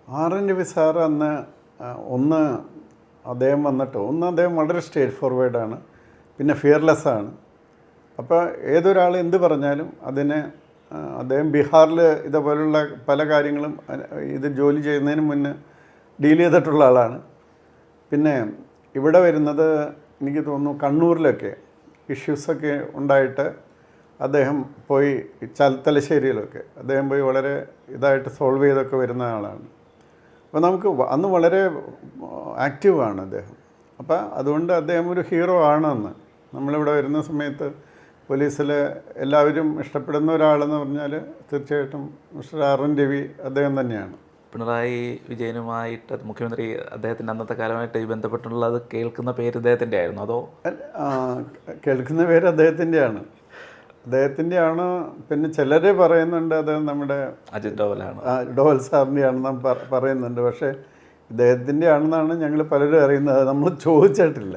ആർ.എൻ. Ravi sir അന്ന് ഒന്ന് അദ്ദേഹം വന്നിട്ട് അദ്ദേഹം വളരെ സ്ട്രേറ്റ് ഫോർവേഡാണ്, പിന്നെ ഫിയർലെസ്സാണ്. അപ്പോൾ ഏതൊരാൾ എന്ത് പറഞ്ഞാലും അതിനെ അദ്ദേഹം ബീഹാറിൽ ഇതേപോലുള്ള പല കാര്യങ്ങളും ഇത് ജോലി ചെയ്യുന്നതിന് മുന്നേ ഡീൽ ചെയ്തിട്ടുള്ള ആളാണ്. പിന്നെ ഇവിടെ വരുന്നത് എനിക്ക് തോന്നുന്നു കണ്ണൂരിലൊക്കെ ഇഷ്യൂസൊക്കെ ഉണ്ടായിട്ട് അദ്ദേഹം പോയി തലശ്ശേരിയിലൊക്കെ അദ്ദേഹം പോയി വളരെ ഇതായിട്ട് സോൾവ് ചെയ്തൊക്കെ വരുന്ന ആളാണ്. അപ്പോൾ നമുക്ക് അന്ന് വളരെ ആക്റ്റീവാണ് അദ്ദേഹം. അപ്പോൾ അതുകൊണ്ട് അദ്ദേഹം ഒരു ഹീറോ ആണെന്ന് നമ്മളിവിടെ വരുന്ന സമയത്ത് പോലീസിൽ എല്ലാവരും ഇഷ്ടപ്പെടുന്ന ഒരാളെന്ന് പറഞ്ഞാൽ തീർച്ചയായിട്ടും മിസ്റ്റർ ആർ.എൻ. രവി അദ്ദേഹം തന്നെയാണ്. പിണറായി വിജയനുമായിട്ട് മുഖ്യമന്ത്രി അദ്ദേഹത്തിൻ്റെ അന്നത്തെ കാലമായിട്ട് ബന്ധപ്പെട്ടുള്ളത് കേൾക്കുന്ന പേര് ഇദ്ദേഹത്തിൻ്റെ ആയിരുന്നു അതോ? കേൾക്കുന്ന പേര് അദ്ദേഹത്തിൻ്റെയാണ്. പിന്നെ ചിലർ പറയുന്നുണ്ട് അത് നമ്മുടെ അജിത് ഡോവലാണ്, ഡോവൽ സാറിൻ്റെയാണെന്ന് പറയുന്നുണ്ട്. പക്ഷേ ഇദ്ദേഹത്തിൻ്റെ ആണെന്നാണ് ഞങ്ങൾ പലരും അറിയുന്നത്. നമ്മൾ ചോദിച്ചിട്ടില്ല.